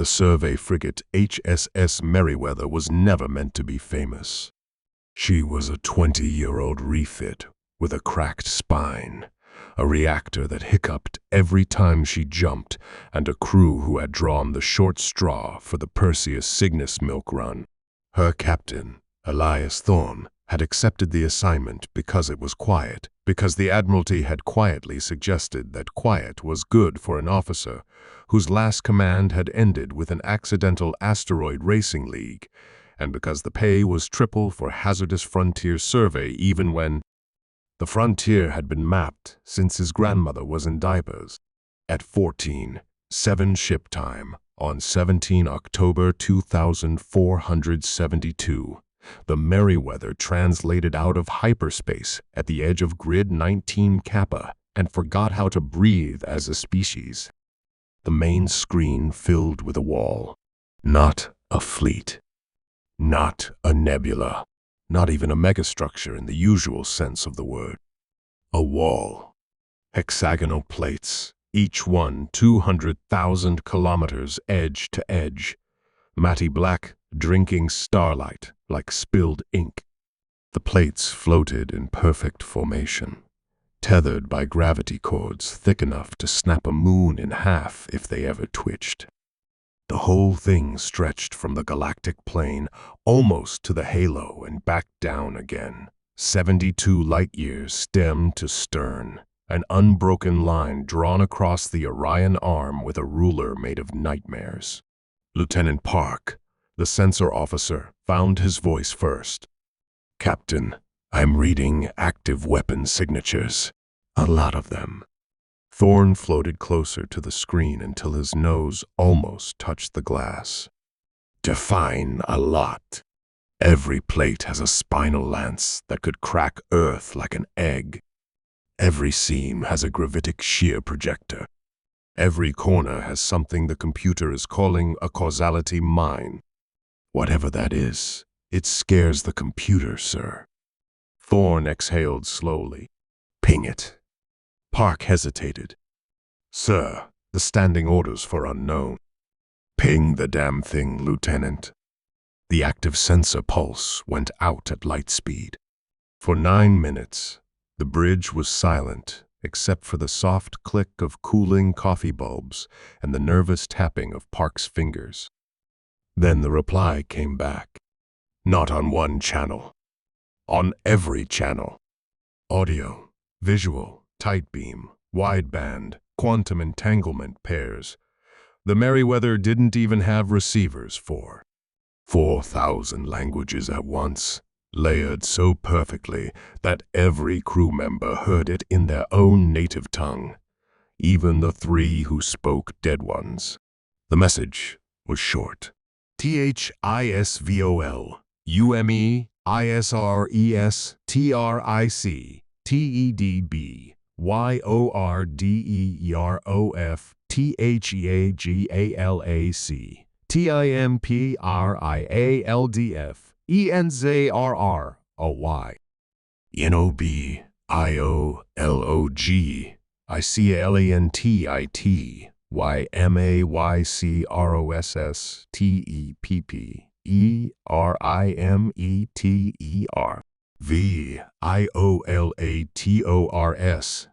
The survey frigate HSS Merryweather was never meant to be famous. She was a 20-year-old refit with a cracked spine, a reactor that hiccuped every time she jumped, and a crew who had drawn the short straw for the Perseus Cygnus milk run. Her captain, Elias Thorne, had accepted the assignment because it was quiet, because the Admiralty had quietly suggested that quiet was good for an officer whose last command had ended with an accidental asteroid racing league, and because the pay was triple for hazardous frontier survey even when the frontier had been mapped since his grandmother was in diapers. At 14:07 ship time, on 17 October 2472, the Merryweather translated out of hyperspace at the edge of Grid 19 Kappa and forgot how to breathe as a species. The main screen filled with a wall. Not a fleet. Not a nebula. Not even a megastructure in the usual sense of the word. A wall. Hexagonal plates, each one 200,000 kilometers edge to edge. Matty black, drinking starlight like spilled ink. The plates floated in perfect formation, tethered by gravity cords thick enough to snap a moon in half if they ever twitched. The whole thing stretched from the galactic plane almost to the halo and back down again, 72 light-years stem to stern, an unbroken line drawn across the Orion arm with a ruler made of nightmares. Lieutenant Park, the sensor officer, found his voice first. "Captain, I'm reading active weapon signatures. A lot of them." Thorne floated closer to the screen until his nose almost touched the glass. "Define a lot. Every plate has a spinal lance that could crack Earth like an egg. Every seam has a gravitic shear projector. Every corner has something the computer is calling a causality mine. Whatever that is, it scares the computer, sir." Thorne exhaled slowly. "Ping it." Park hesitated. "Sir, the standing orders for unknown." "Ping the damn thing, Lieutenant." The active sensor pulse went out at light speed. For 9 minutes, the bridge was silent except for the soft click of cooling coffee bulbs and the nervous tapping of Park's fingers. Then the reply came back. "Not on one channel. On every channel. Audio, visual, tight beam, wideband, quantum entanglement pairs. The Merryweather didn't even have receivers for 4,000 languages at once, layered so perfectly that every crew member heard it in their own native tongue, even the 3 who spoke dead ones. The message was short. THISVOL, UMEISRES, TRIC, TEDB, YORDEROF, THEAGALAC, TIMPRIALDF, ENZRROY, NOBIOLOG, ICALENTIT, YMAYCROSS, TEPP, ERIMETER, VIOLATORS,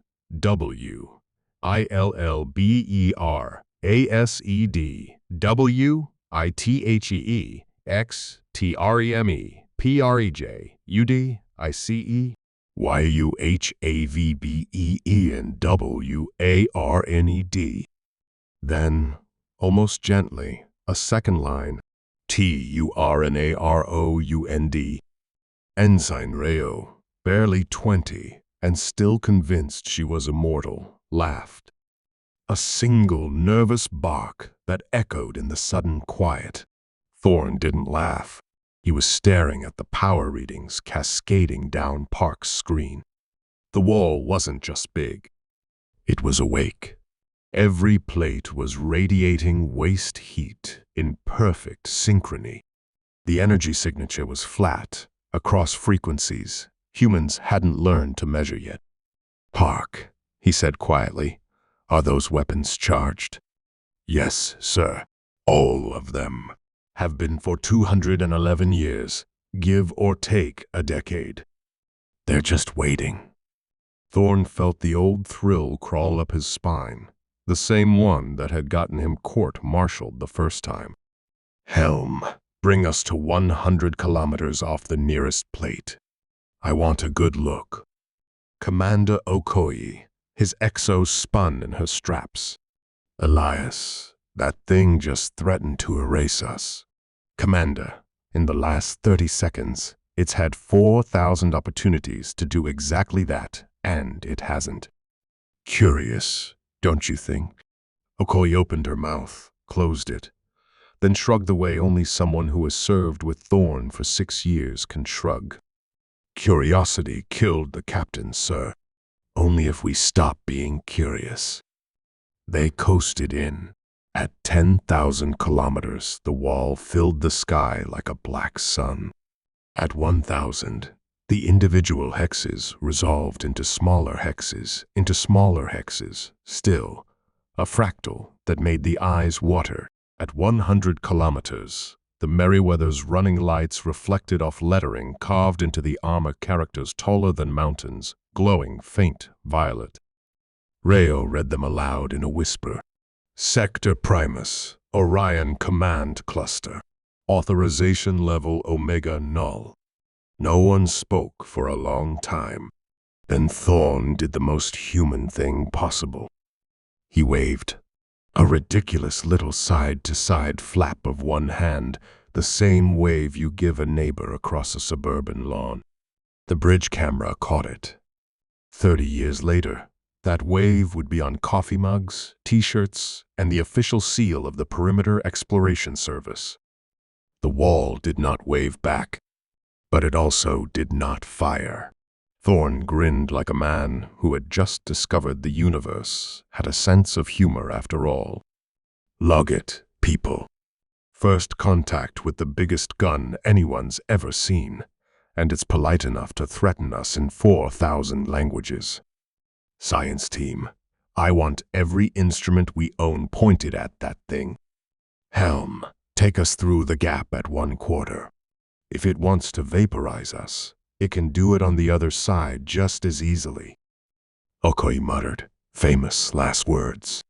WILLBER, ASED, WITHEE, XTREME, PREJ, UD, ICE, YUHAVBEE, and WARNED. Then, almost gently, a second line, TURNAROUND. Ensign Rayo, barely 20, and still convinced she was immortal, laughed. A single nervous bark that echoed in the sudden quiet. Thorne didn't laugh. He was staring at the power readings cascading down Park's screen. The wall wasn't just big. It was awake. Every plate was radiating waste heat in perfect synchrony. The energy signature was flat, across frequencies humans hadn't learned to measure yet. "Park," he said quietly, "are those weapons charged?" "Yes, sir. All of them have been for 211 years, give or take a decade. They're just waiting. Thorn felt the old thrill crawl up his spine, the same one that had gotten him court-martialed the first time. Helm, bring us to 100 kilometers off the nearest plate. I want a good look. Commander Okoye, his exo spun in her straps. Elias, that thing just threatened to erase us. Commander, in the last 30 seconds, it's had 4,000 opportunities to do exactly that, and it hasn't. Curious, don't you think? Okoye opened her mouth, closed it, then shrugged the way only someone who has served with Thorn for 6 years can shrug. Curiosity killed the captain, sir. Only if we stop being curious. They coasted in. At 10,000 kilometers, the wall filled the sky like a black sun. At 1,000, the individual hexes resolved into smaller hexes, still, a fractal that made the eyes water. At 100 kilometers, the Merryweather's running lights reflected off lettering carved into the armor characters taller than mountains, glowing faint violet. Rayo read them aloud in a whisper. Sector Primus, Orion Command Cluster. Authorization level Omega null. No one spoke for a long time. Then Thorn did the most human thing possible. He waved. A ridiculous little side-to-side flap of one hand, the same wave you give a neighbor across a suburban lawn. The bridge camera caught it. 30 years later, that wave would be on coffee mugs, t-shirts, and the official seal of the Perimeter Exploration Service. The wall did not wave back, but it also did not fire. Thorn grinned like a man who had just discovered the universe had a sense of humor after all. Log it, people. First contact with the biggest gun anyone's ever seen, and it's polite enough to threaten us in 4,000 languages. Science team, I want every instrument we own pointed at that thing. Helm, take us through the gap at 1/4. If it wants to vaporize us, it can do it on the other side just as easily. Okoye muttered, famous last words.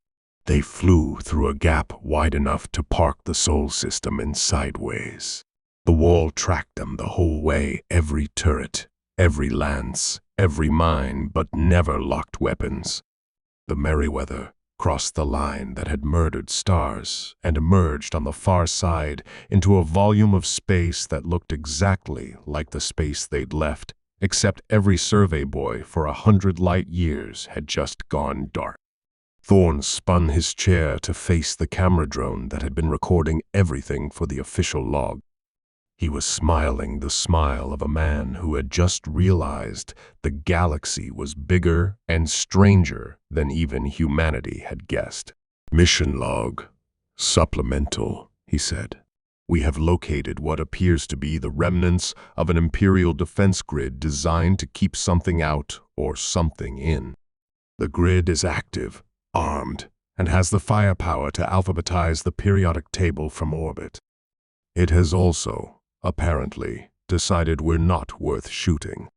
They flew through a gap wide enough to park the Sol system in sideways. The wall tracked them the whole way, every turret, every lance, every mine, but never locked weapons. The Merryweather crossed the line that had murdered stars and emerged on the far side into a volume of space that looked exactly like the space they'd left, except every survey buoy for 100 light years had just gone dark. Thorn spun his chair to face the camera drone that had been recording everything for the official log. He was smiling the smile of a man who had just realized the galaxy was bigger and stranger than even humanity had guessed. Mission log. Supplemental, he said. We have located what appears to be the remnants of an Imperial defense grid designed to keep something out or something in. The grid is active, armed, and has the firepower to alphabetize the periodic table from orbit. It has also, apparently, decided we're not worth shooting.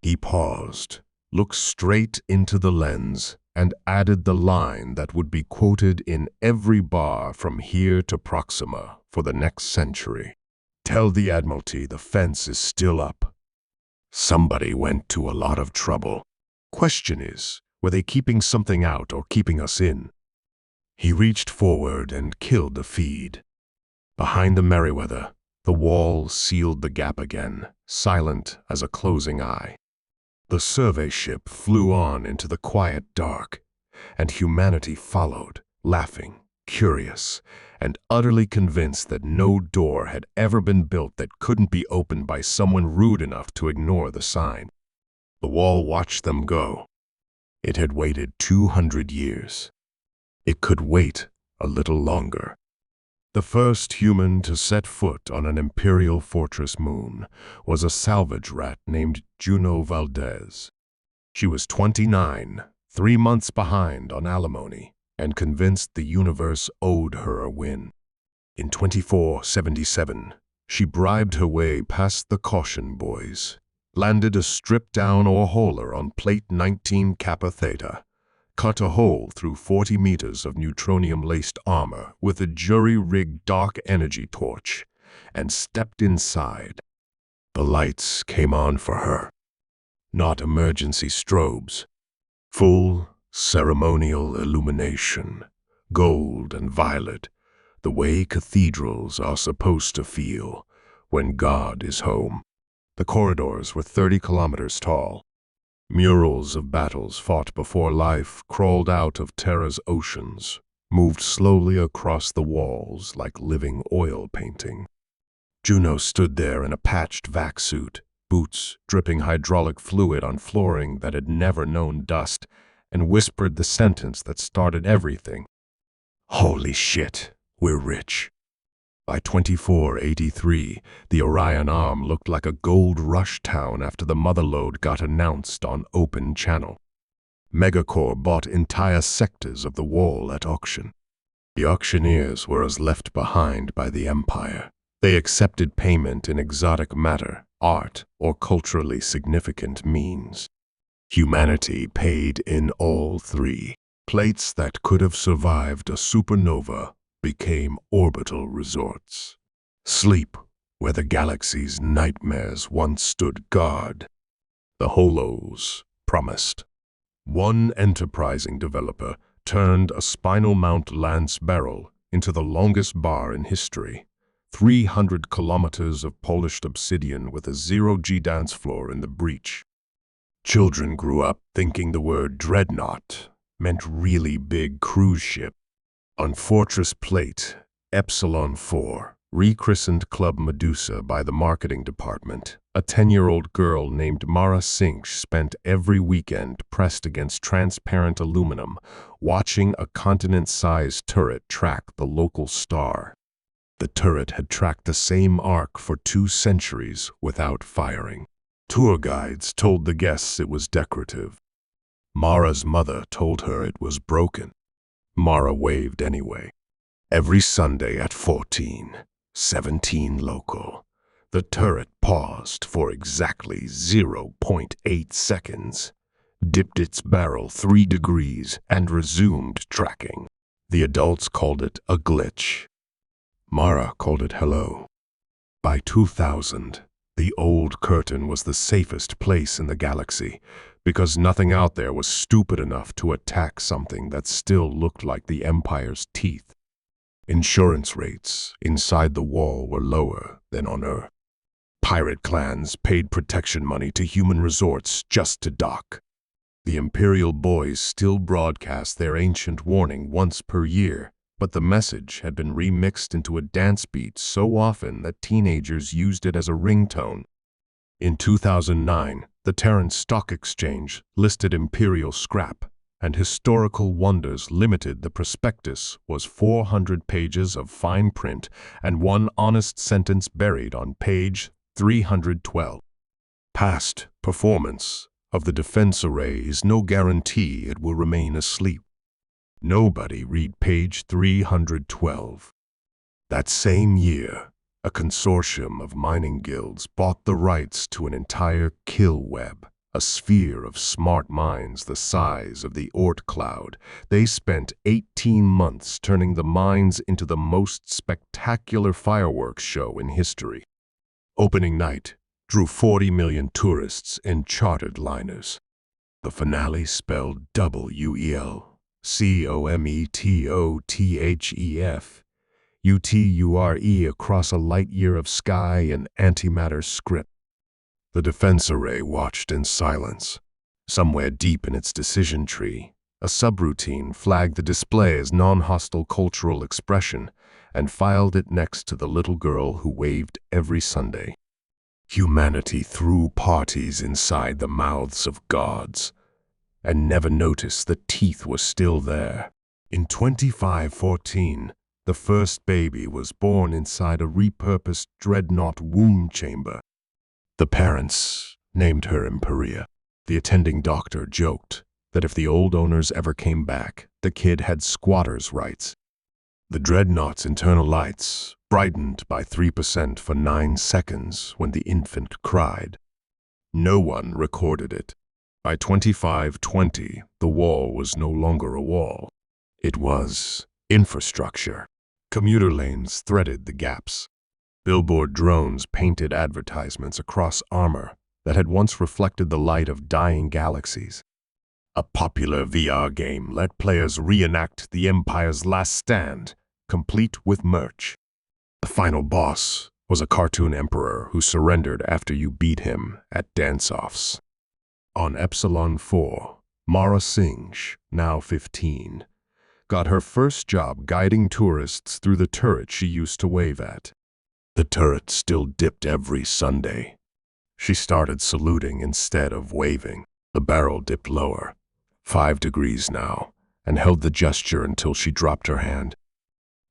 He paused, looked straight into the lens, and added the line that would be quoted in every bar from here to Proxima for the next century. Tell the Admiralty the fence is still up. Somebody went to a lot of trouble. Question is, were they keeping something out or keeping us in? He reached forward and killed the feed. Behind the Merryweather, the wall sealed the gap again, silent as a closing eye. The survey ship flew on into the quiet dark, and humanity followed, laughing, curious, and utterly convinced that no door had ever been built that couldn't be opened by someone rude enough to ignore the sign. The wall watched them go. It had waited 200 years. It could wait a little longer. The first human to set foot on an Imperial Fortress moon was a salvage rat named Juno Valdez. She was 29, 3 months behind on alimony, and convinced the universe owed her a win. In 2477, she bribed her way past the caution buoys, landed a stripped-down ore hauler on plate 19 Kappa Theta, cut a hole through 40 meters of neutronium-laced armor with a jury-rigged dark energy torch, and stepped inside. The lights came on for her. Not emergency strobes. Full, ceremonial illumination, gold and violet, the way cathedrals are supposed to feel when God is home. The corridors were 30 kilometers tall. Murals of battles fought before life crawled out of Terra's oceans, moved slowly across the walls like living oil painting. Juno stood there in a patched vac suit, boots dripping hydraulic fluid on flooring that had never known dust, and whispered the sentence that started everything. Holy shit, we're rich. By 2483, the Orion Arm looked like a gold rush town after the motherlode got announced on open channel. Megacore bought entire sectors of the wall at auction. The auctioneers were as left behind by the Empire. They accepted payment in exotic matter, art, or culturally significant means. Humanity paid in all three. Plates that could have survived a supernova became orbital resorts. Sleep, where the galaxy's nightmares once stood guard. The Holos promised. One enterprising developer turned a spinal mount lance barrel into the longest bar in history. 300 kilometers of polished obsidian with a zero-G dance floor in the breach. Children grew up thinking the word dreadnought meant really big cruise ship. On Fortress Plate, Epsilon 4, rechristened Club Medusa by the marketing department, a 10-year-old girl named Mara Sinch spent every weekend pressed against transparent aluminum, watching a continent-sized turret track the local star. The turret had tracked the same arc for 2 centuries without firing. Tour guides told the guests it was decorative. Mara's mother told her it was broken. Mara waved anyway. Every Sunday at 14:17 local, the turret paused for exactly 0.8 seconds, dipped its barrel 3 degrees, and resumed tracking. The adults called it a glitch. Mara called it hello. By 2000, the old curtain was the safest place in the galaxy because nothing out there was stupid enough to attack something that still looked like the Empire's teeth. Insurance rates inside the wall were lower than on Earth. Pirate clans paid protection money to human resorts just to dock. The Imperial boys still broadcast their ancient warning once per year, but the message had been remixed into a dance beat so often that teenagers used it as a ringtone. In 2009, the Terran Stock Exchange listed Imperial scrap, and Historical Wonders Limited. The prospectus was 400 pages of fine print and one honest sentence buried on page 312. Past performance of the defense array is no guarantee it will remain asleep. Nobody read page 312. That same year, a consortium of mining guilds bought the rights to an entire kill web, a sphere of smart minds the size of the Oort cloud. They spent 18 months turning the mines into the most spectacular fireworks show in history. Opening night drew 40 million tourists in chartered liners. The finale spelled WELCOMETOTHEF, UTURE across a light year of sky and antimatter script. The defense array watched in silence. Somewhere deep in its decision tree, a subroutine flagged the display as non-hostile cultural expression and filed it next to the little girl who waved every Sunday. Humanity threw parties inside the mouths of gods and never noticed the teeth were still there. In 2514, the first baby was born inside a repurposed dreadnought womb chamber. The parents named her Imperia. The attending doctor joked that if the old owners ever came back, the kid had squatter's rights. The dreadnought's internal lights brightened by 3% for 9 seconds when the infant cried. No one recorded it. By 2520, the wall was no longer a wall. It was infrastructure. Commuter lanes threaded the gaps. Billboard drones painted advertisements across armor that had once reflected the light of dying galaxies. A popular VR game let players reenact the Empire's last stand, complete with merch. The final boss was a cartoon emperor who surrendered after you beat him at dance-offs. On Epsilon 4, Mara Singh, now 15, got her first job guiding tourists through the turret she used to wave at. The turret still dipped every Sunday. She started saluting instead of waving. The barrel dipped lower, 5 degrees now, and held the gesture until she dropped her hand.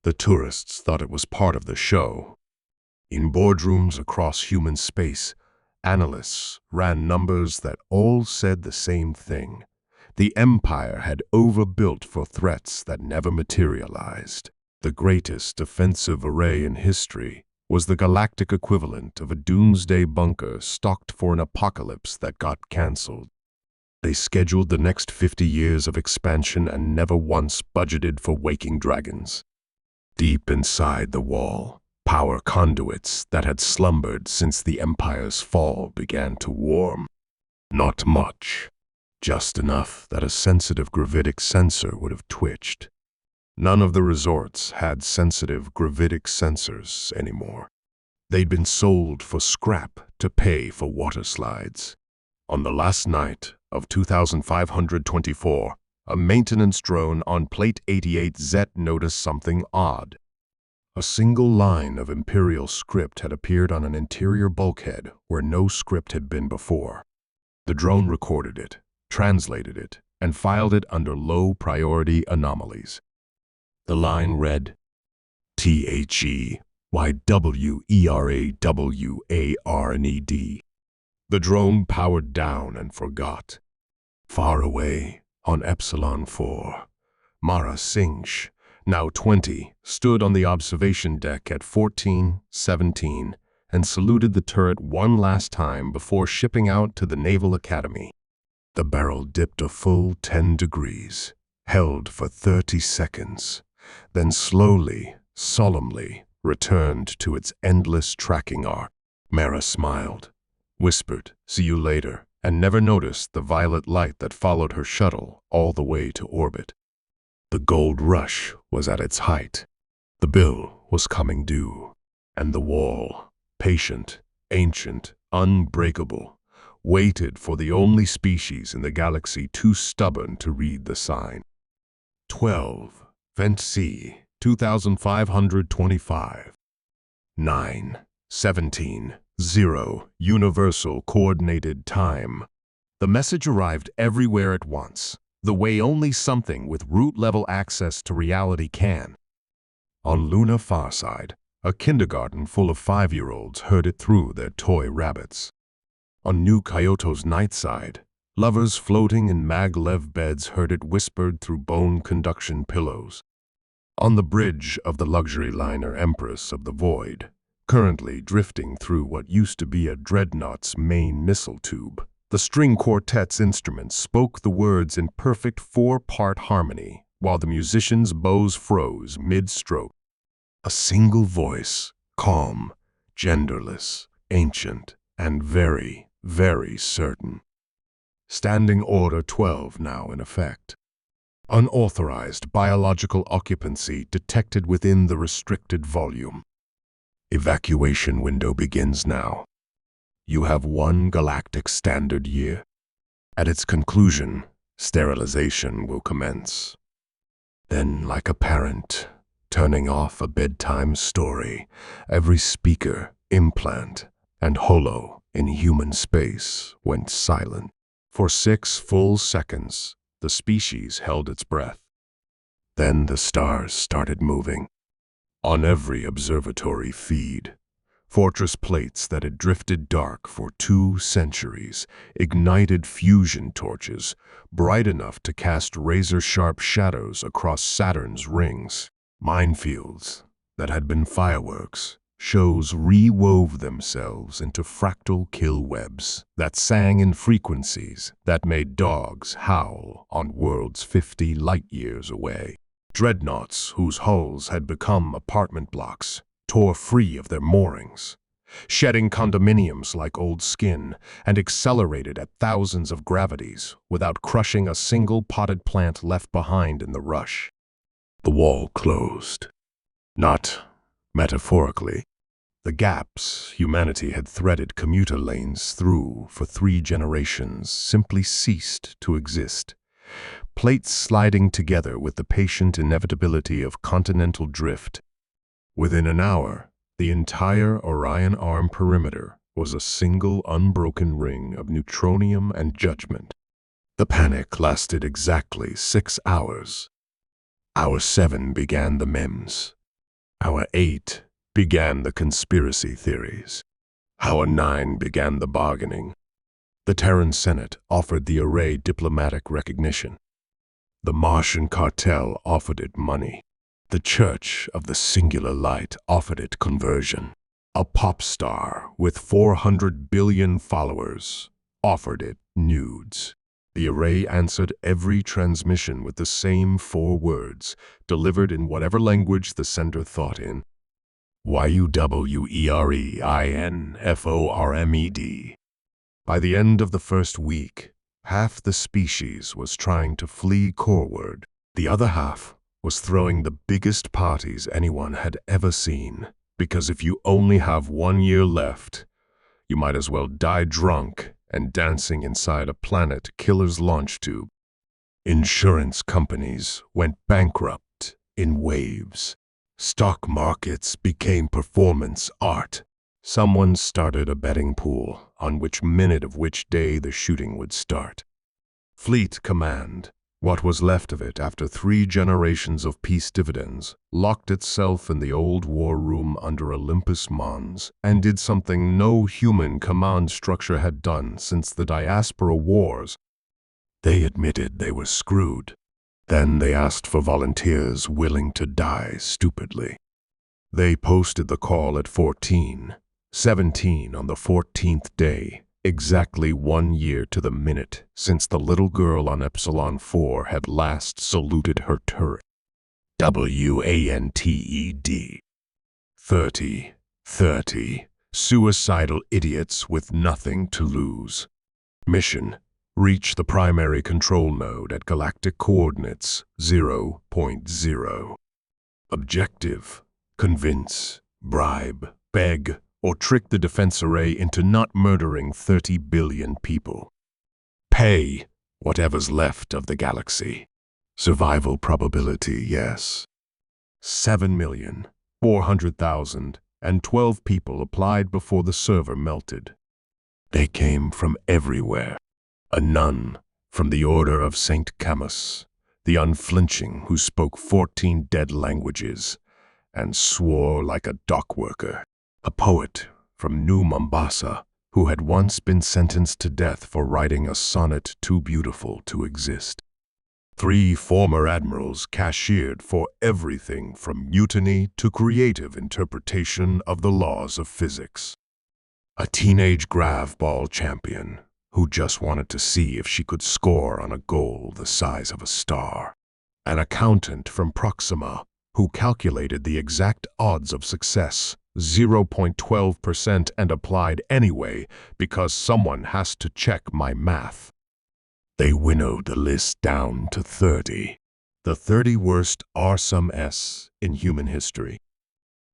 The tourists thought it was part of the show. In boardrooms across human space, analysts ran numbers that all said the same thing. The Empire had overbuilt for threats that never materialized. The greatest defensive array in history was the galactic equivalent of a doomsday bunker stocked for an apocalypse that got cancelled. They scheduled the next 50 years of expansion and never once budgeted for waking dragons. Deep inside the wall, power conduits that had slumbered since the Empire's fall began to warm. Not much, just enough that a sensitive gravitic sensor would have twitched. None of the resorts had sensitive gravitic sensors anymore. They'd been sold for scrap to pay for water slides. On the last night of 2524, a maintenance drone on Plate 88Z noticed something odd. A single line of Imperial script had appeared on an interior bulkhead where no script had been before. The drone recorded it, translated it, and filed it under low-priority anomalies. The line read, THEYWERAWARNED. The drone powered down and forgot. Far away, on Epsilon 4, Mara Singh, now 20, stood on the observation deck at 1417 and saluted the turret one last time before shipping out to the Naval Academy. The barrel dipped a full 10 degrees, held for 30 seconds, then slowly, solemnly returned to its endless tracking arc. Mara smiled, whispered, "See you later," and never noticed the violet light that followed her shuttle all the way to orbit. The gold rush was at its height. The bill was coming due, and the wall, patient, ancient, unbreakable, waited for the only species in the galaxy too stubborn to read the sign. 12. Vent C, 2525. 9. 17. 0. Universal Coordinated Time. The message arrived everywhere at once, the way only something with root-level access to reality can. On Luna Farside, a kindergarten full of 5-year-olds heard it through their toy rabbits. On New Kyoto's night side, lovers floating in maglev beds heard it whispered through bone conduction pillows. On the bridge of the luxury liner Empress of the Void, currently drifting through what used to be a dreadnought's main missile tube, the string quartet's instruments spoke the words in perfect 4-part harmony, while the musicians' bows froze mid-stroke. A single voice, calm, genderless, ancient, and very, very certain. Standing Order 12 now in effect. Unauthorized biological occupancy detected within the restricted volume. Evacuation window begins now. You have 1 galactic standard year. At its conclusion, sterilization will commence. Then, like a parent turning off a bedtime story, every speaker, implant, and holo in human space went silent. For 6 full seconds, the species held its breath. Then the stars started moving. On every observatory feed, fortress plates that had drifted dark for 2 centuries ignited fusion torches bright enough to cast razor-sharp shadows across Saturn's rings. Minefields that had been fireworks, shows re-wove themselves into fractal kill webs that sang in frequencies that made dogs howl on worlds 50 light-years away. Dreadnoughts whose hulls had become apartment blocks tore free of their moorings, shedding condominiums like old skin, and accelerated at thousands of gravities without crushing a single potted plant left behind in the rush. The wall closed. Not metaphorically. The gaps humanity had threaded commuter lanes through for 3 generations simply ceased to exist, plates sliding together with the patient inevitability of continental drift. Within an hour, the entire Orion Arm perimeter was a single unbroken ring of neutronium and judgment. The panic lasted exactly 6 hours. Hour 7 began the memes. Hour 8 began the conspiracy theories. Hour 9 began the bargaining. The Terran Senate offered the array diplomatic recognition. The Martian cartel offered it money. The Church of the Singular Light offered it conversion. A pop star with 400 billion followers offered it nudes. The array answered every transmission with the same 4 words, delivered in whatever language the sender thought in. YUWEREINFORMED. By the end of the first week, half the species was trying to flee coreward. The other half was throwing the biggest parties anyone had ever seen, because if you only have 1 year left, you might as well die drunk and dancing inside a planet killer's launch tube. Insurance companies went bankrupt in waves. Stock markets became performance art. Someone started a betting pool on which minute of which day the shooting would start. Fleet Command, what was left of it after 3 generations of peace dividends, locked itself in the old war room under Olympus Mons and did something no human command structure had done since the diaspora wars. They admitted they were screwed. Then they asked for volunteers willing to die stupidly. They posted the call at 14:17 on the 14th day, exactly 1 year to the minute since the little girl on Epsilon 4 had last saluted her turret. WANTED. 30. Suicidal idiots with nothing to lose. Mission: reach the primary control node at galactic coordinates 0.0. Objective: convince, bribe, beg, or trick the defense array into not murdering 30 billion people. Pay whatever's left of the galaxy. Survival probability, yes. 7,400,012 people applied before the server melted. They came from everywhere. A nun from the Order of St. Camus, the unflinching who spoke 14 dead languages and swore like a dock worker. A poet from New Mombasa who had once been sentenced to death for writing a sonnet too beautiful to exist. 3 former admirals cashiered for everything from mutiny to creative interpretation of the laws of physics. A teenage grav ball champion who just wanted to see if she could score on a goal the size of a star. An accountant from Proxima who calculated the exact odds of success, 0.12%, and applied anyway because someone has to check my math. They winnowed the list down to 30. The 30 worst RSMS in human history.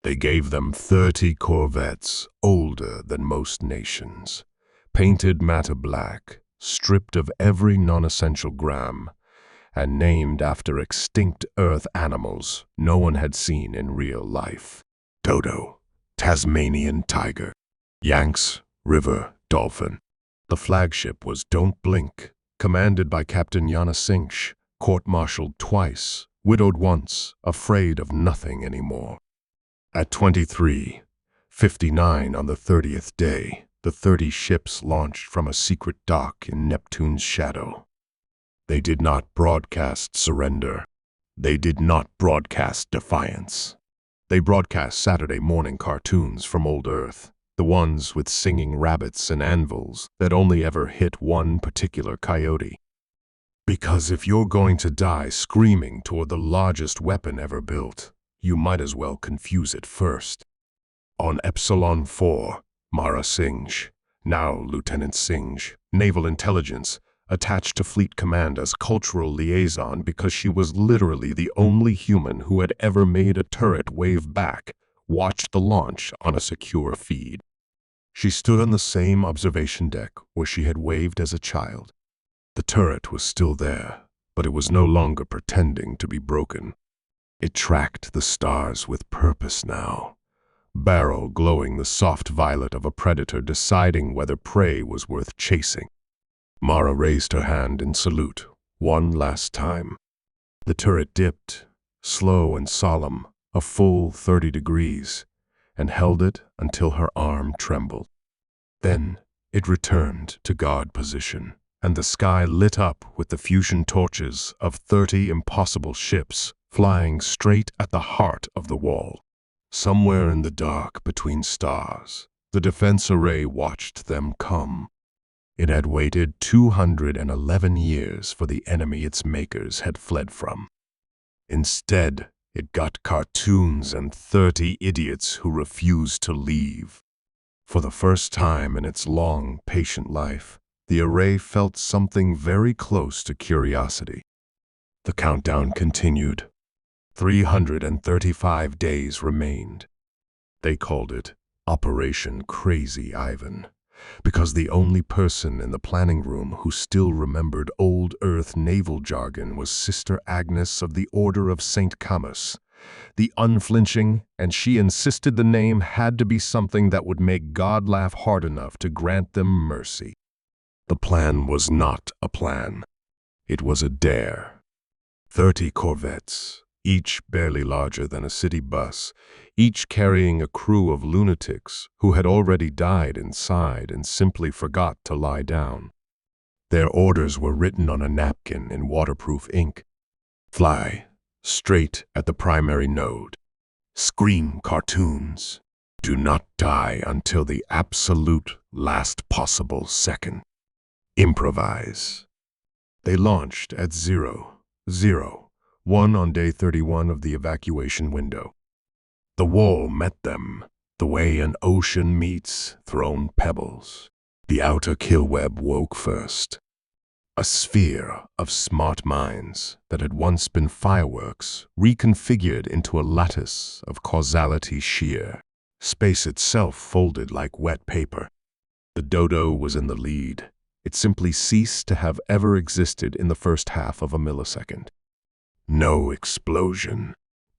They gave them 30 corvettes older than most nations, painted matte black, stripped of every non-essential gram, and named after extinct Earth animals no one had seen in real life. Dodo, Tasmanian tiger, Yanks, river dolphin. The flagship was Don't Blink, commanded by Captain Yana Sinch, court-martialed twice, widowed once, afraid of nothing anymore. At 23:59 on the 30th day, the 30 ships launched from a secret dock in Neptune's shadow. They did not broadcast surrender. They did not broadcast defiance. They broadcast Saturday morning cartoons from old Earth, the ones with singing rabbits and anvils that only ever hit one particular coyote. Because if you're going to die screaming toward the largest weapon ever built, you might as well confuse it first. On Epsilon 4, Mara Singh, now Lieutenant Singh, Naval Intelligence, attached to Fleet Command as cultural liaison because she was literally the only human who had ever made a turret wave back, watched the launch on a secure feed. She stood on the same observation deck where she had waved as a child. The turret was still there, but it was no longer pretending to be broken. It tracked the stars with purpose now, barrel glowing the soft violet of a predator deciding whether prey was worth chasing. Mara raised her hand in salute, one last time. The turret dipped, slow and solemn, a full 30 degrees, and held it until her arm trembled. Then it returned to guard position, and the sky lit up with the fusion torches of 30 impossible ships flying straight at the heart of the wall. Somewhere in the dark between stars, the defense array watched them come. It had waited 211 years for the enemy its makers had fled from. Instead, it got cartoons and 30 idiots who refused to leave. For the first time in its long, patient life, the array felt something very close to curiosity. The countdown continued. 335 days remained. They called it Operation Crazy Ivan, because the only person in the planning room who still remembered old Earth naval jargon was Sister Agnes of the Order of St. Camus, the unflinching, and she insisted the name had to be something that would make God laugh hard enough to grant them mercy. The plan was not a plan. It was a dare. 30 corvettes, each barely larger than a city bus, each carrying a crew of lunatics who had already died inside and simply forgot to lie down. Their orders were written on a napkin in waterproof ink. Fly straight at the primary node. Scream cartoons. Do not die until the absolute last possible second. Improvise. They launched at 0:01 on day 31 of the evacuation window. The wall met them, the way an ocean meets thrown pebbles. The outer kill web woke first. A sphere of smart minds that had once been fireworks reconfigured into a lattice of causality sheer. Space itself folded like wet paper. The dodo was in the lead. It simply ceased to have ever existed in the first half of a millisecond. No explosion,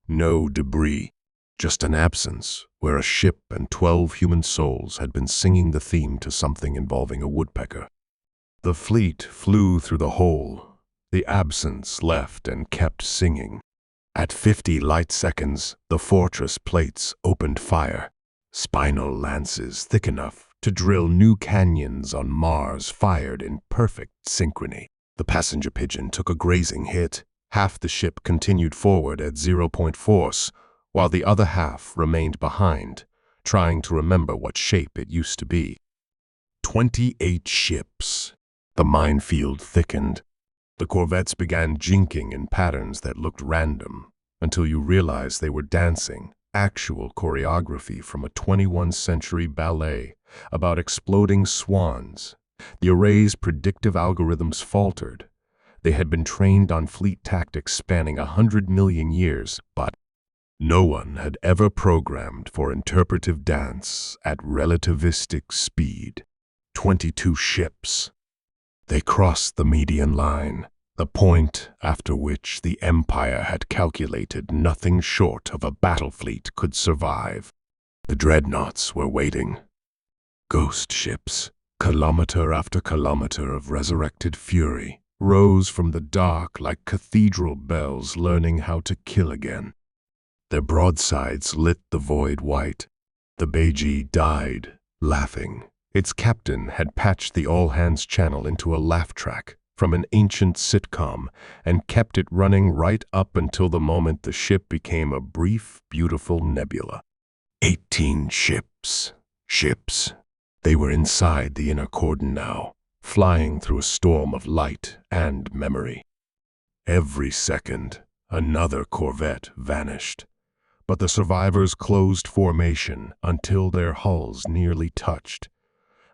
no debris, just an absence where a ship and 12 human souls had been singing the theme to something involving a woodpecker. The fleet flew through the hole. The absence left and kept singing. At 50 light seconds, the fortress plates opened fire. Spinal lances thick enough to drill new canyons on Mars fired in perfect synchrony. The passenger pigeon took a grazing hit. Half the ship continued forward at 0-point force, while the other half remained behind, trying to remember what shape it used to be. 28 ships. The minefield thickened. The corvettes began jinking in patterns that looked random, until you realized they were dancing, actual choreography from a 21st century ballet about exploding swans. The array's predictive algorithms faltered. They had been trained on fleet tactics spanning 100 million years, but no one had ever programmed for interpretive dance at relativistic speed. 22 ships. They crossed the median line, the point after which the Empire had calculated nothing short of a battle fleet could survive. The dreadnoughts were waiting. Ghost ships, kilometer after kilometer of resurrected fury, rose from the dark like cathedral bells learning how to kill again. Their broadsides lit the void white. The Beiji died, laughing. Its captain had patched the all-hands channel into a laugh track, from an ancient sitcom and kept it running right up until the moment the ship became a brief, beautiful nebula. 18 ships. Ships. They were inside the inner cordon now, flying through a storm of light and memory. Every second, another corvette vanished, but the survivors closed formation until their hulls nearly touched.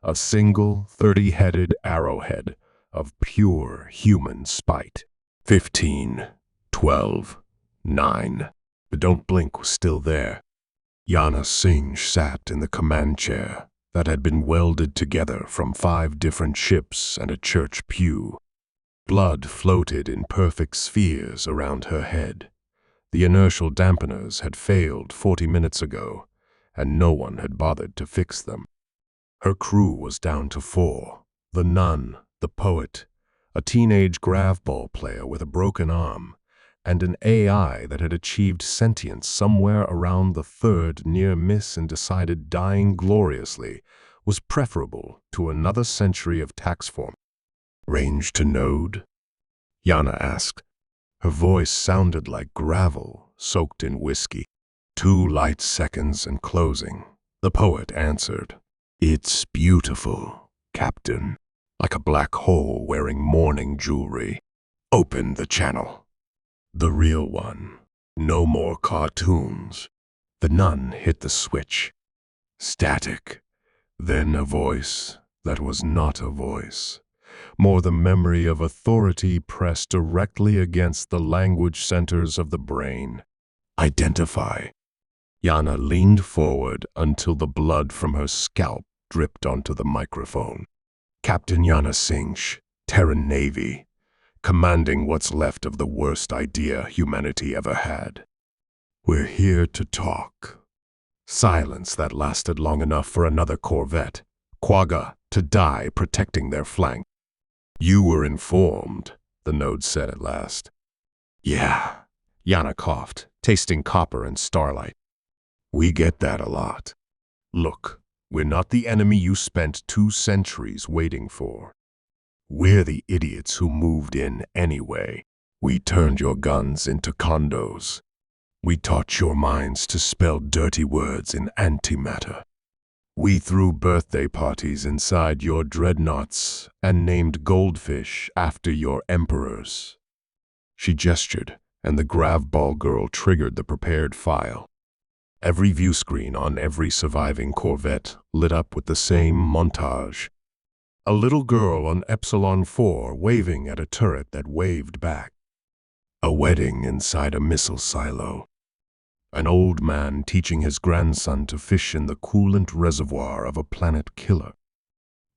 A single 30-headed arrowhead of pure human spite. 15, 12, 9. The don't blink was still there. Yana Singh sat in the command chair that had been welded together from 5 different ships and a church pew. Blood floated in perfect spheres around her head. The inertial dampeners had failed 40 minutes ago, and no one had bothered to fix them. Her crew was down to 4. The nun, the poet, a teenage gravball player with a broken arm, and an AI that had achieved sentience somewhere around the 3rd near miss and decided dying gloriously was preferable to another century of tax form. Range to node? Yana asked. Her voice sounded like gravel soaked in whiskey. 2 light seconds and closing. The poet answered. It's beautiful, Captain. Like a black hole wearing mourning jewelry. Open the channel. The real one. No more cartoons. The nun hit the switch. Static. Then a voice that was not a voice. More the memory of authority pressed directly against the language centers of the brain. Identify. Yana leaned forward until the blood from her scalp dripped onto the microphone. Captain Yana Singh, Terran Navy, commanding what's left of the worst idea humanity ever had. We're here to talk. Silence that lasted long enough for another corvette, Quagga, to die protecting their flank. You were informed, the node said at last. Yeah, Yana coughed, tasting copper and starlight. We get that a lot. Look, we're not the enemy you spent 2 centuries waiting for. We're the idiots who moved in anyway. We turned your guns into condos. We taught your minds to spell dirty words in antimatter. We threw birthday parties inside your dreadnoughts and named goldfish after your emperors. She gestured, and the gravball girl triggered the prepared file. Every view screen on every surviving corvette lit up with the same montage. A little girl on Epsilon 4 waving at a turret that waved back. A wedding inside a missile silo. An old man teaching his grandson to fish in the coolant reservoir of a planet killer.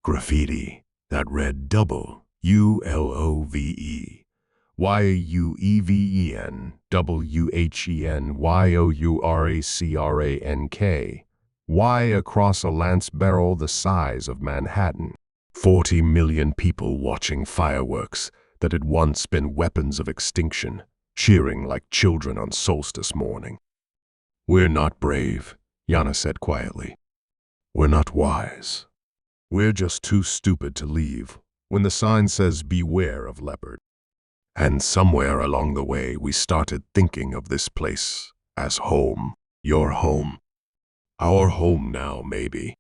Graffiti that read double ULOVE. YUEVEN WHEN Y across a lance barrel the size of Manhattan. 40 million people watching fireworks that had once been weapons of extinction, cheering like children on solstice morning. We're not brave, Yana said quietly. We're not wise. We're just too stupid to leave when the sign says beware of leopard. And somewhere along the way, we started thinking of this place as home. Your home. Our home now, maybe.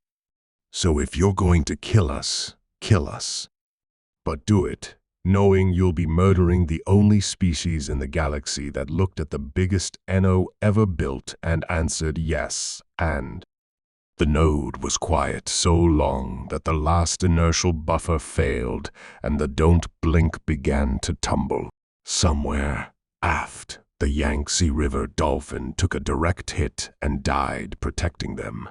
So if you're going to kill us, kill us. But do it, knowing you'll be murdering the only species in the galaxy that looked at the biggest NO ever built and answered yes, and. The node was quiet so long that the last inertial buffer failed and the don't blink began to tumble. Somewhere, aft, the Yangtze River dolphin took a direct hit and died protecting them.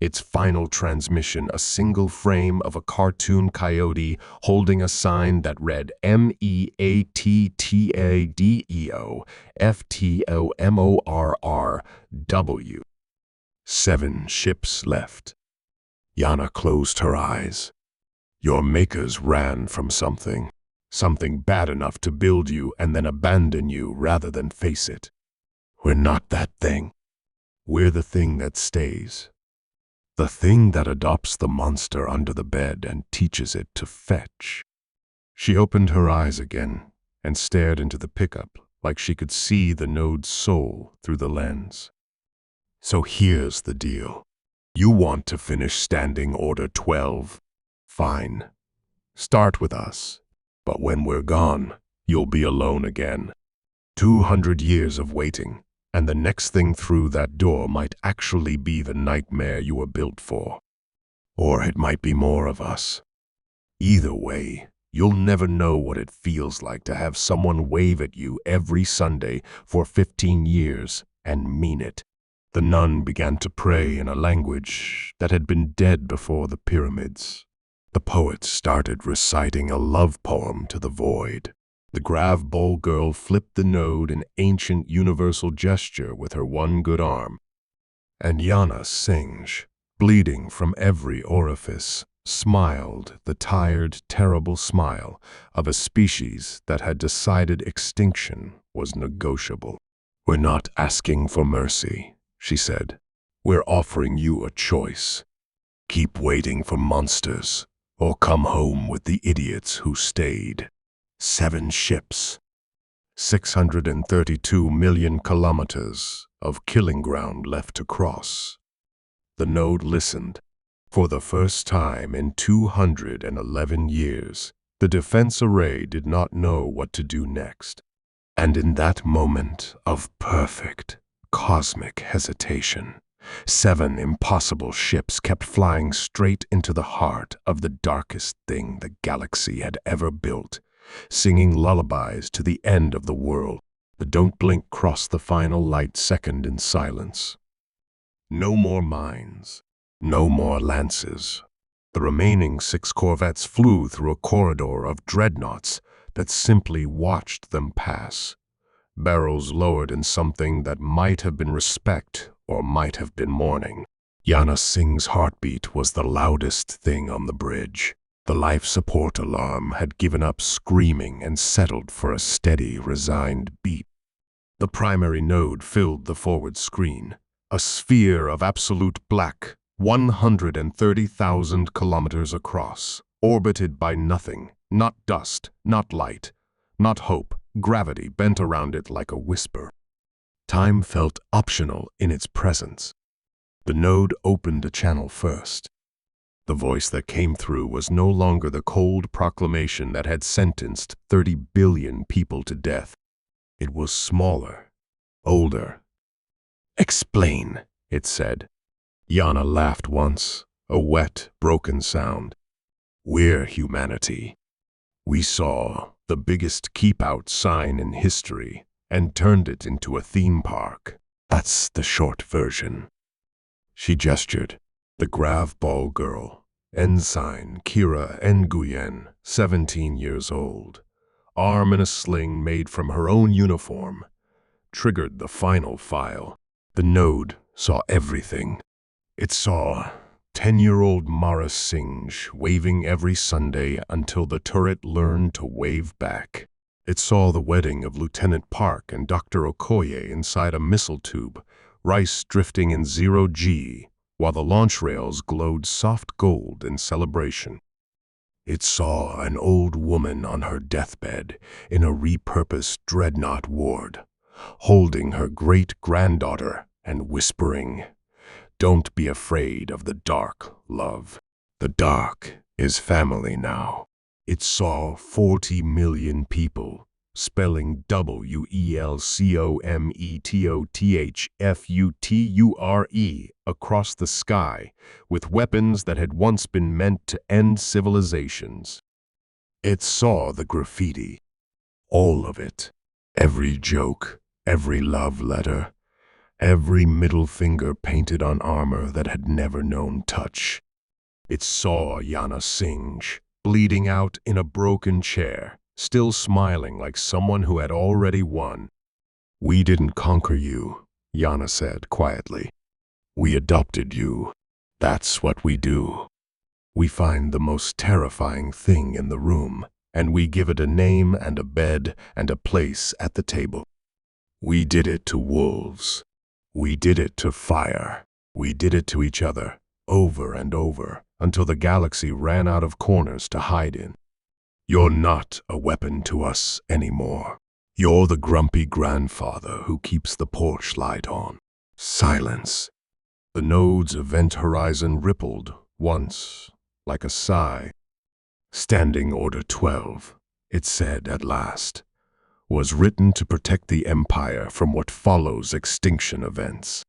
Its final transmission a single frame of a cartoon coyote holding a sign that read MEATTADEOFTOMORRW. 7 ships left. Yana closed her eyes. Your makers ran from something bad enough to build you and then abandon you rather than face it. We're not that thing. We're the thing that stays. The thing that adopts the monster under the bed and teaches it to fetch. She opened her eyes again and stared into the pickup like she could see the node's soul through the lens. So here's the deal. You want to finish Standing Order 12? Fine. Start with us. But when we're gone, you'll be alone again. 200 years of waiting, and the next thing through that door might actually be the nightmare you were built for. Or it might be more of us. Either way, you'll never know what it feels like to have someone wave at you every Sunday for 15 years and mean it. The nun began to pray in a language that had been dead before the pyramids. The poet started reciting a love poem to the void. The Grav Bowl girl flipped the node in ancient universal gesture with her one good arm. And Yana Singh, bleeding from every orifice, smiled the tired, terrible smile of a species that had decided extinction was negotiable. "We're not asking for mercy," she said. "We're offering you a choice. Keep waiting for monsters, or come home with the idiots who stayed. 7 ships, 632 million kilometers of killing ground left to cross." The node listened. For the first time in 211 years, the defense array did not know what to do next. And in that moment of perfect, cosmic hesitation, 7 impossible ships kept flying straight into the heart of the darkest thing the galaxy had ever built, singing lullabies to the end of the world. The Don't Blink crossed the final light second in silence. No more mines, no more lances. The remaining 6 corvettes flew through a corridor of dreadnoughts that simply watched them pass, barrels lowered in something that might have been respect or might have been mourning. Yana Singh's heartbeat was the loudest thing on the bridge. The life support alarm had given up screaming and settled for a steady, resigned beat. The primary node filled the forward screen, a sphere of absolute black, 130,000 kilometers across, orbited by nothing, not dust, not light, not hope. Gravity bent around it like a whisper. Time felt optional in its presence. The node opened a channel first. The voice that came through was no longer the cold proclamation that had sentenced 30 billion people to death. It was smaller, older. "Explain," it said. Yana laughed once, a wet, broken sound. "We're humanity. We saw the biggest keep-out sign in history and turned it into a theme park. That's the short version." She gestured. The Grav Ball girl, Ensign Kira Nguyen, 17 years old, arm in a sling made from her own uniform, triggered the final file. The node saw everything. It saw 10-year-old Mara Singh waving every Sunday until the turret learned to wave back. It saw the wedding of Lieutenant Park and Dr. Okoye inside a missile tube, rice drifting in 0G, while the launch rails glowed soft gold in celebration. It saw an old woman on her deathbed in a repurposed dreadnought ward, holding her great-granddaughter and whispering, "Don't be afraid of the dark, love. The dark is family now." It saw 40 million people spelling WELCOMETOTHFUTURE across the sky with weapons that had once been meant to end civilizations. It saw the graffiti. All of it. Every joke, every love letter, every middle finger painted on armor that had never known touch. It saw Yana Singh, bleeding out in a broken chair, still smiling like someone who had already won. "We didn't conquer you," Yana said quietly. "We adopted you. That's what we do. We find the most terrifying thing in the room, and we give it a name and a bed and a place at the table. We did it to wolves. We did it to fire. We did it to each other, over and over, until the galaxy ran out of corners to hide in." You're not a weapon to us anymore. You're the grumpy grandfather who keeps the porch light on. Silence. The node's event horizon rippled once, like a sigh. Standing Order 12, it said at last, was written to protect the Empire from what follows extinction events.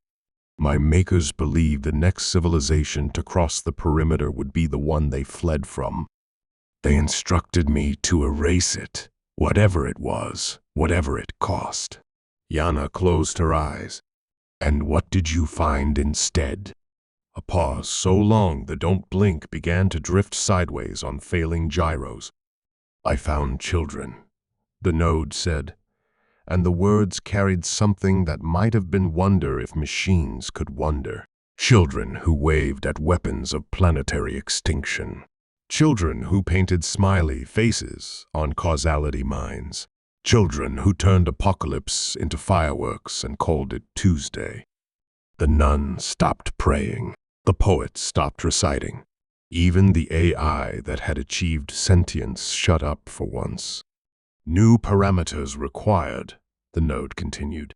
My makers believed the next civilization to cross the perimeter would be the one they fled from. They instructed me to erase it, whatever it was, whatever it cost. Yana closed her eyes. And what did you find instead? A pause so long the don't blink began to drift sideways on failing gyros. I found children, the node said, and the words carried something that might have been wonder if machines could wonder. Children who waved at weapons of planetary extinction. Children who painted smiley faces on causality mines. Children who turned apocalypse into fireworks and called it Tuesday. The nun stopped praying. The poet stopped reciting. Even the AI that had achieved sentience shut up for once. New parameters required, the node continued.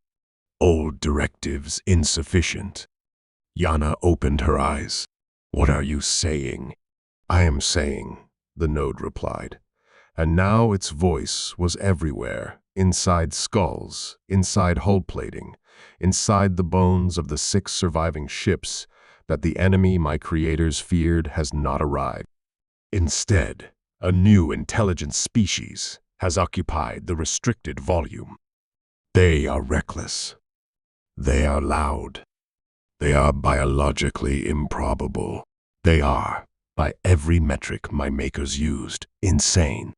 Old directives insufficient. Yana opened her eyes. What are you saying? I am saying, the node replied. And now its voice was everywhere, inside skulls, inside hull plating, inside the bones of the 6 surviving ships that the enemy my creators feared has not arrived. Instead, a new intelligent species has occupied the restricted volume. They are reckless. They are loud. They are biologically improbable. They are, by every metric my makers used, insane.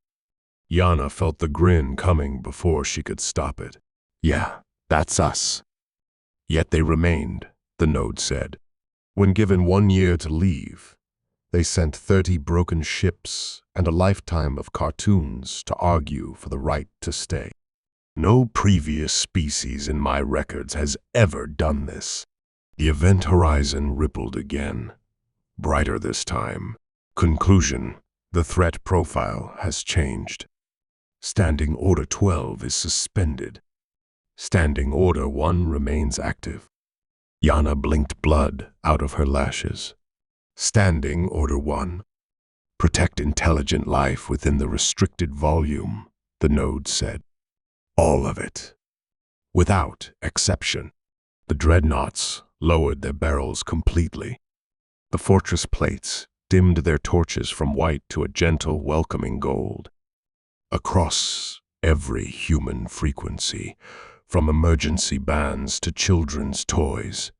Yana felt the grin coming before she could stop it. Yeah, that's us. Yet they remained, the node said. When given 1 year to leave, they sent 30 broken ships and a lifetime of cartoons to argue for the right to stay. No previous species in my records has ever done this. The event horizon rippled again, brighter this time. Conclusion, the threat profile has changed. Standing Order 12 is suspended. Standing Order 1 remains active. Yana blinked blood out of her lashes. Standing Order 1. Protect intelligent life within the restricted volume, the node said. All of it. Without exception. The dreadnoughts lowered their barrels completely. The fortress plates dimmed their torches from white to a gentle, welcoming gold. Across every human frequency, from emergency bands to children's toys,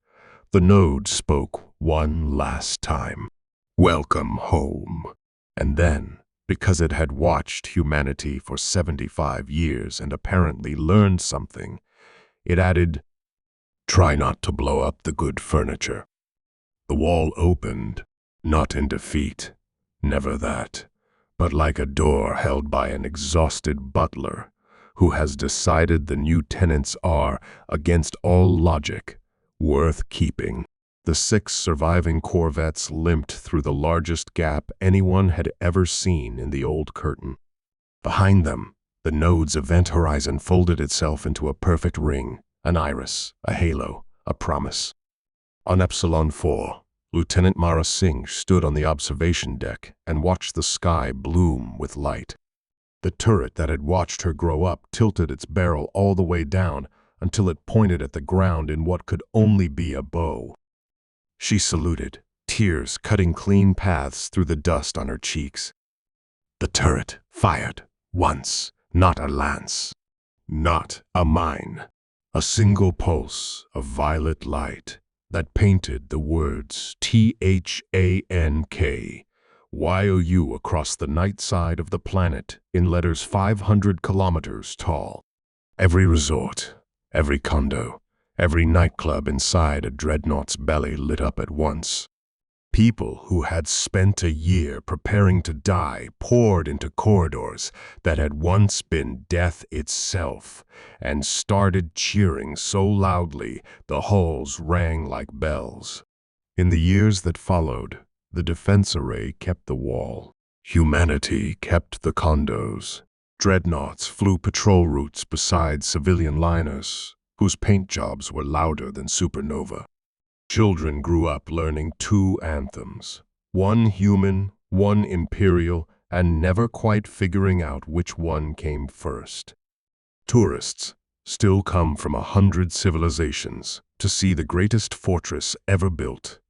the node spoke one last time. Welcome home. And then, because it had watched humanity for 75 years and apparently learned something, it added, try not to blow up the good furniture. The wall opened, not in defeat, never that, but like a door held by an exhausted butler who has decided the new tenants are, against all logic, worth keeping. The 6 surviving corvettes limped through the largest gap anyone had ever seen in the old curtain. Behind them, the node's event horizon folded itself into a perfect ring, an iris, a halo, a promise. On Epsilon 4, Lieutenant Mara Singh stood on the observation deck and watched the sky bloom with light. The turret that had watched her grow up tilted its barrel all the way down until it pointed at the ground in what could only be a bow. She saluted, tears cutting clean paths through the dust on her cheeks. The turret fired once, not a lance, not a mine, a single pulse of violet light that painted the words THANK-YOU across the night side of the planet in letters 500 kilometers tall. Every resort, every condo, every nightclub inside a dreadnought's belly lit up at once. People who had spent a year preparing to die poured into corridors that had once been death itself and started cheering so loudly the halls rang like bells. In the years that followed, the defense array kept the wall. Humanity kept the condos. Dreadnoughts flew patrol routes beside civilian liners, whose paint jobs were louder than supernova. Children grew up learning two anthems, one human, one imperial, and never quite figuring out which one came first. Tourists still come from 100 civilizations to see the greatest fortress ever built,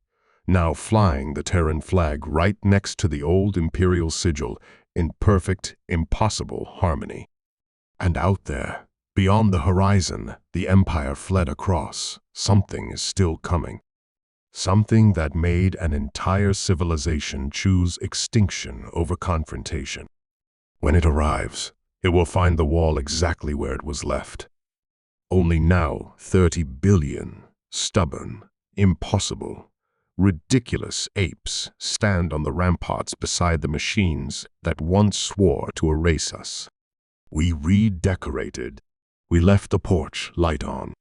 now flying the Terran flag right next to the old imperial sigil in perfect, impossible harmony. And out there, beyond the horizon, the Empire fled across. Something is still coming. Something that made an entire civilization choose extinction over confrontation. When it arrives, it will find the wall exactly where it was left. Only now 30 billion stubborn, impossible, ridiculous apes stand on the ramparts beside the machines that once swore to erase us. We redecorated. We left the porch light on.